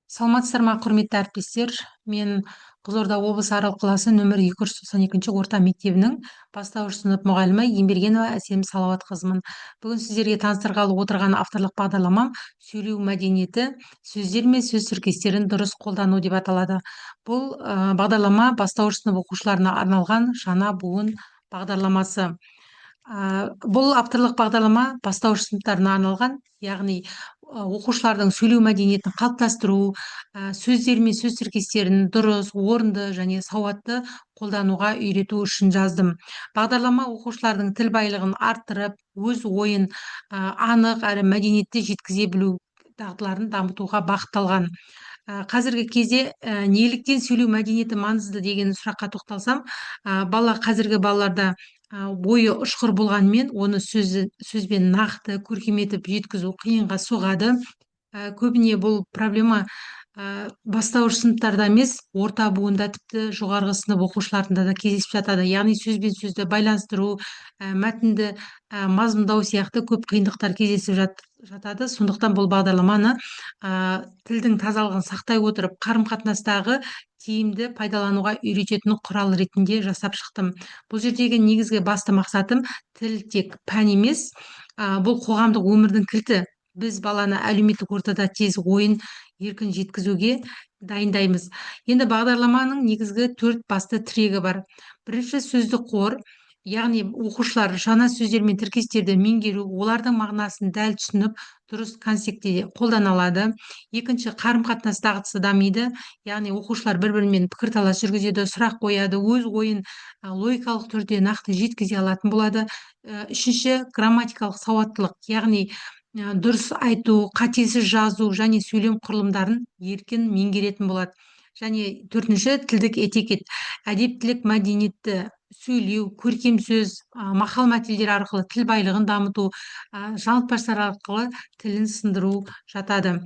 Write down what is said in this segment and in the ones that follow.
Саламатсыздар ма, құрметті әріптестер? Мен Қызылорда облысы Арал қаласы нөмір 292 орта мектебінің бастауыш сынып мұғалімі Ембергенова Әсем Салауатқызымын. Бүгін сіздерге таныстырғалы отырған авторлық бағдарламам сөйлеу мәдениеті, сөздер мен сөз тіркестерін дұрыс қолдану деп аталады. Бұл бағдарлама бастауыш сынып оқушыларына арналған жаңа буын бағдарламасы. Бұл авторлық бағдарлама бастауыш сыныптарына арналған, яғни оқушылардың сөйлеу мәдениетін қалыптастыру, сөздер мен сөз тіркестерін дұрыс, орынды және сауатты қолдануға үйрету үшін жаздым. Бағдарлама оқушылардың тіл байлығын арттырып, өз ойын анық әрі мәдениетті жеткізе білу дағдыларын дамытуға бағытталған. Қазіргі кезде неліктен сөйлеу мәдениеті маңызды деген сұраққа тоқталсам, қазіргі балаларда ойы ұшқыр болғанымен, оны сөзбен нақты көркем етіп жеткізу қиынға соғады. Көбіне бұл проблема бастауыш сыныптарда емес, орта буында, тіпті жоғарғы сынып оқушыларында да кездесіп жатады. Яғни сөз бен сөзді байланыстыру, мәтінді мазмұндау сияқты көп қиындықтар кездесіп жатады. Сондықтан бұл бағдарламаны тілдің тазалығын сақтай отырып, қарым-қатынастағы тиімді пайдалануға үйрететін құрал ретінде жасап шықтым. Бұл жердегі негізгі басты мақсатым тіл тек пән емес, бұл қоғамдық өмірдің кілті. Біз баланы әлеуметтік ортада тез ойын еркін жеткізуге дайындаймыз. Енді бағдарламаның негізгі 4 басты тірегі бар. Бірінші, сөздік қор, яғни оқушылар жаңа сөздер мен тіркестерді меңгеру, олардың мағынасын дәл түсініп, дұрыс контексте қолдана алады. Екінші, қарым-қатынас дағдысы дамиды, яғни оқушылар бір-бірімен пікірталас жүргізеді, сұрақ қояды, өз ойын логикалық түрде нақты жеткізе алатын болады. Үшінші, грамматикалық сауаттылық, яғни дұрыс айту, қатесіз жазу және сөйлем құрылымдарын еркін меңгеретін болады. Және төртінші, тілдік этикет, әдептілік мәдениетті, сөйлеу, көркем сөз, мақал-мәтелдер арқылы тіл байлығын дамыту, жаңылтпаштар арқылы тілін сындыру жатады.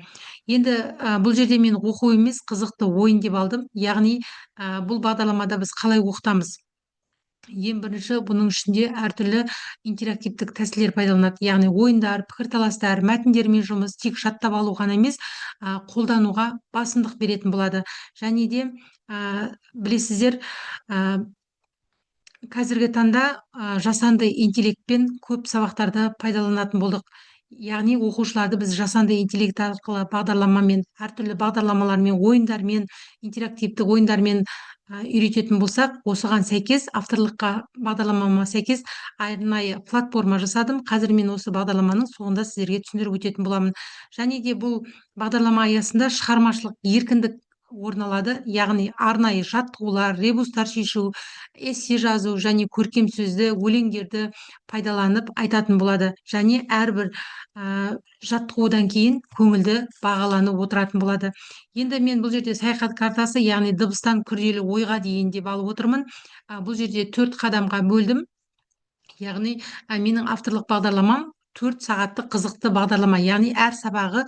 Енді бұл жерде мен оқу емес, қызықты ойын деп алдым. Яғни бұл бағдарламада біз қалай оқытамыз? Ең бірінші, бұның ішінде әртүрлі интерактивтік тәсілдер пайдаланады. Яғни ойындар, пікірталастар, мәтіндермен жұмыс тек жаттап алу ғана емес, қолдануға басымдық беретін болады. Және де білесіздер, қазіргі таңда жасанды интеллектпен көп сабақтарда пайдаланатын болдық. Яғни оқушыларды біз жасанды интеллект арқылы бағдарламамен, әртүрлі бағдарламалармен, ойындармен, интерактивті ойындармен үйрететін болсақ, осыған сәйкес, авторлыққа бағдарламама сәйкес арнайы платформа жасадым. Қазір мен осы бағдарламаның соңында сіздерге түсіндіріп өтетін боламын. Және де бұл бағдарлама аясында шығармашылық еркіндік орын алады. Яғни арнайы жаттығулар, ребустар шешу, эссе жазу және көркем сөзді, өлеңдерді пайдаланып айтатын болады. Және әрбір жаттығудан кейін көңілді бағаланып отыратын болады. Енді мен бұл жерде саяхат картасы, яғни дыбыстан күрделі ойға дейін деп алып отырмын. Бұл жерде 4 қадамға бөлдім. Яғни менің авторлық бағдарламам 4 сағатты қызықты бағдарлама, яғни әр сабағы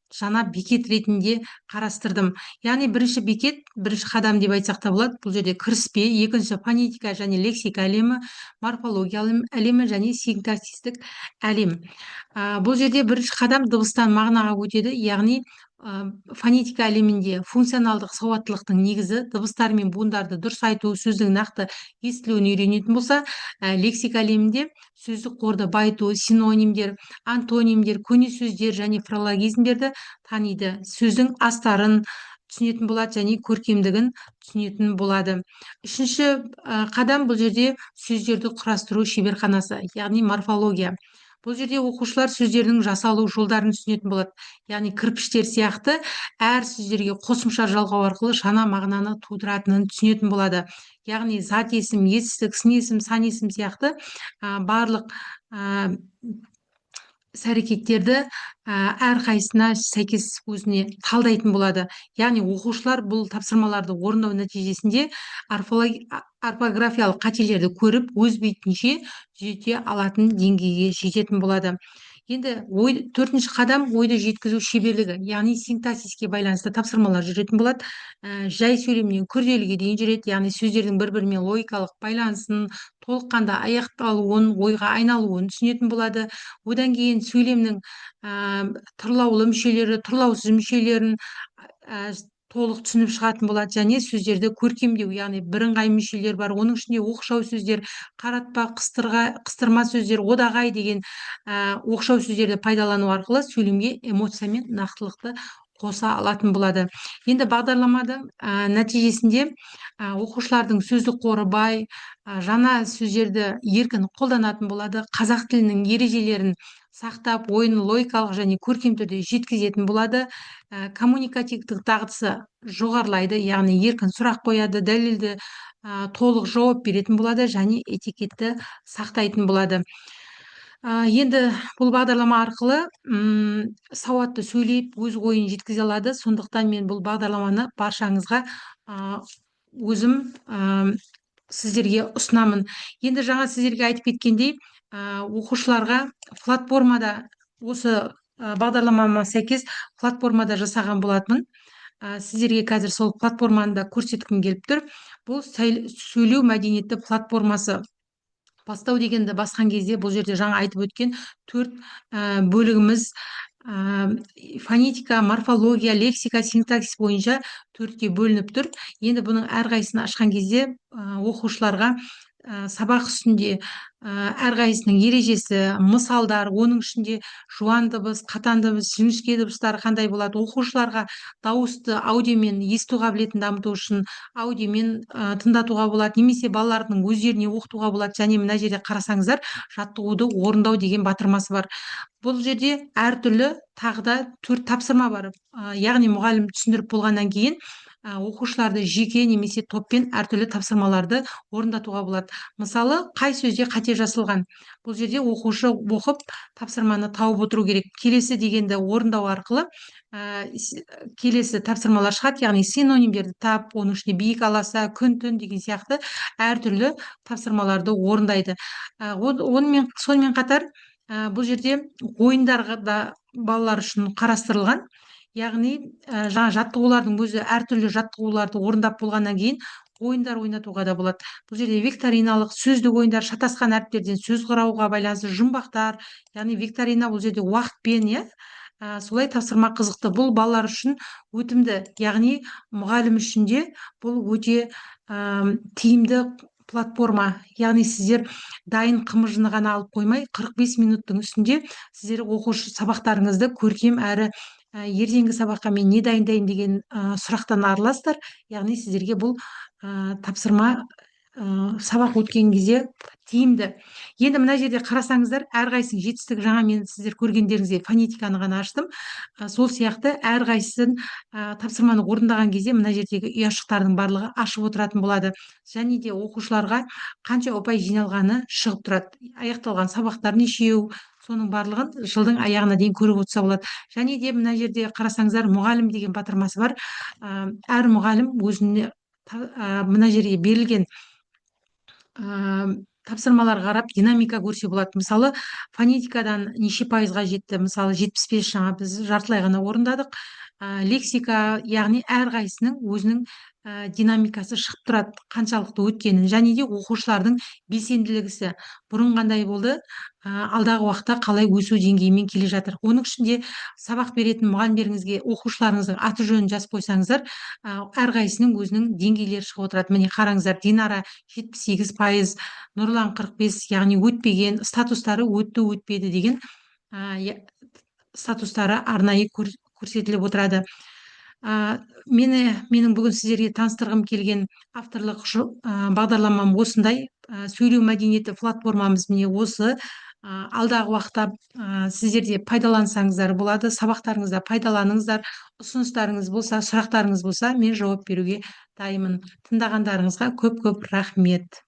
жаңа бекет ретінде қарастырдым. Яғни бірінші бекет, бірінші қадам деп айтсақ та болады. Бұл жерде кіріспе, екінші фонетика және лексика әлемі, морфология әлемі және синтаксистік әлем. Бұл жерде бірінші қадам дыбыстан мағынаға өтеді, яғни фонетика әлемінде функционалдық сауаттылықтың негізі дыбыстар мен буындарды дұрыс айту, сөздің нақты естілуін үйренетін болса, лексика әлемінде сөздік қорды байыту, синонимдер, антонимдер, көне сөздер және фрологизмдерді таниды, сөздің астарын түсінетін болады және көркемдігін түсінетін болады. Үшінші қадам, бұл жерде сөздерді құрастыру шеберханасы, яғни морфология. Бұл жерде оқушылар сөздердің жасалу жолдарын түсінетін болады. Яғни кірпіштер сияқты әр сөздерге қосымша жалғау арқылы жаңа мағынаны тудыратынын түсінетін болады. Яғни зат есім, етістік, сын есім, сан есім сияқты барлық іс-әрекеттерді әрқайсысына сәйкес өзіне талдайтын болады. Яғни оқушылар бұл тапсырмаларды орындау нәтижесінде орфографиялық қателерді көріп, өз бетінше түзете алатын деңгейге жететін болады. Енді төртінші қадам ойды жеткізу шеберлігі, яғни синтаксиске байланысты тапсырмалар жүретін болады. Жай сөйлемнен күрделіге дейін жүреді, яғни сөздердің бір-бірімен логикалық байланысын, толыққанды аяқталуын, ойға айналуын түсінетін болады. Одан кейін сөйлемнің тұрлаулы мүшелері, тұрлаусыз мүшелерін, толық түсініп шығатын болады, және сөздерді көркемдеу, яғни бірыңғай мүшелер бар, оның ішінде оқшау сөздер, қаратпа, қыстырма сөздер, одағай деген оқшау сөздерді пайдалану арқылы сөйлемге эмоция мен нақтылықты қоса алатын болады. Енді бағдарламада нәтижесінде оқушылардың сөздік қоры бай, жаңа сөздерді еркін қолданатын болады, қазақ тілінің ережелерін сақтап, ойын логикалық және көркем түрде жеткізетін болады, коммуникативтік дағдысы жоғарылайды, яғни еркін сұрақ қояды, дәлелді толық жауап беретін болады, және этикетті сақтайтын болады. Енді бұл бағдарлама арқылы сауатты сөйлеп, өз ойын жеткізе алады. Сондықтан мен бұл бағдарламаны баршаңызға өзім сіздерге ұсынамын. Енді жаңа сіздерге айтып кеткендей, оқушыларға платформада, осы бағдарламама сәйкес платформада жасаған болатынмын. Сіздерге қазір сол платформаны да көрсеткім келіп тұр. Бұл сөйлеу мәдениеті платформасы. Бастау дегенді басқан кезде бұл жерде жаңа айтып өткен 4 бөлігіміз фонетика, морфология, лексика, синтаксис бойынша 4-ке бөлініп тұр. Енді бұның әрқайсысын ашқан кезде оқушыларға сабақ үстінде әрқайсының ережесі, мысалдар, оның ішінде жуан дыбыс, қатан дыбыс, жіңішке дыбыстар қандай болады, оқушыларға дауысты аудиомен есту қабілетін дамыту үшін аудиомен тыңдатуға болады, немесе балалардың өздеріне оқытуға болады. Және мына жерде қарасаңыздар, жаттығуды орындау деген батырмасы бар. Бұл жерде әртүрлі тағы да 4 тапсырма бар. Яғни мұғалім түсіндіріп болғаннан кейін оқушыларды жеке немесе топпен әртүрлі тапсырмаларды орындатуға болады. Мысалы, қай сөзде қате жазылған? Бұл жерде оқушы оқып тапсырманы тауып отыру керек. Келесі дегенді орындау арқылы келесі тапсырмалар шығады, яғни синонимдерді тап, оның ішінде биік аласа, күн, түн деген сияқты әртүрлі тапсырмаларды орындайды. Сонымен қатар бұл жерде ойындарға да балалар үшін қарастырылған. Яғни жаңа жаттығулардың өзі әртүрлі жаттығуларды орындап болғаннан кейін ойындар ойнатуға да болады. Бұл жерде викториналық сөздік ойындар, шатасқан әріптерден сөз құрауға байланысты жұмбақтар, яғни викторина бұл жерде уақытпен, солай тапсырма қызықты. Бұл балалар үшін өтімді, яғни мұғалім үшін де бұл өте тиімді платформа. Яғни сіздер дайын қымыжыны ғана алып қоймай, 45 минуттың үстінде сіздер оқушы сабақтарыңызды көркем әрі ертеңгі сабаққа мен не дайындаймын деген сұрақтан арыласыздар. Яғни сіздерге бұл тапсырма сабақ өткен кезде тиімді. Енді мына жерде қарасаңыздар, әрқайсының жетістігі, жаңа мен сіздер көргендеріңізде фонетиканы ғана аштым. Сол сияқты әрқайсысын тапсырманы орындаған кезде мына жердегі ұяшықтардың барлығы ашып отыратын болады. Және де оқушыларға қанша ұпай жиналғаны шығып тұрады. Аяқталған сабақтар нешеу, соның барлығын жылдың аяғына дейін көріп отырса болады. Және де мына жерде қарасаңыздар, мұғалім деген батырмасы бар. Әр мұғалім өзіне мына жерге берілген тапсырмаларға қарап динамика көрсе болады. Мысалы, фонетикадан неше пайызға жетті? Мысалы, 75, жаңа біз жартылай ғана орындадық. Лексика, яғни әрқайсының өзінің динамикасы шығып тұрады, қаншалықты өткенін. Және де оқушылардың белсенділігісі бұрын қандай болды, алдағы уақытта қалай өсу деңгейімен келе жатыр. Оның ішінде сабақ беретін мұғалімдеріңізге оқушыларыңыздың аты жөнін жазып қойсаңыздар, әрқайсының өзінің деңгейлері шығып отырады. Міне қараңыздар, Динара 78%, Нұрлан 45, яғни өтпеген, статустары өтті, өтпеді деген статустары арнайы көрсетіліп отырады. Менің бүгін сіздерге таныстырғым келген авторлық бағдарламам осындай. Сөйлеу мәдениеті платформамыз міне осы. Алдағы уақытта сіздерде пайдалансаңыздар болады, сабақтарыңызда пайдаланыңыздар. Ұсыныстарыңыз болса, сұрақтарыңыз болса, мен жауап беруге дайынмын. Тыңдағандарыңызға көп-көп рахмет.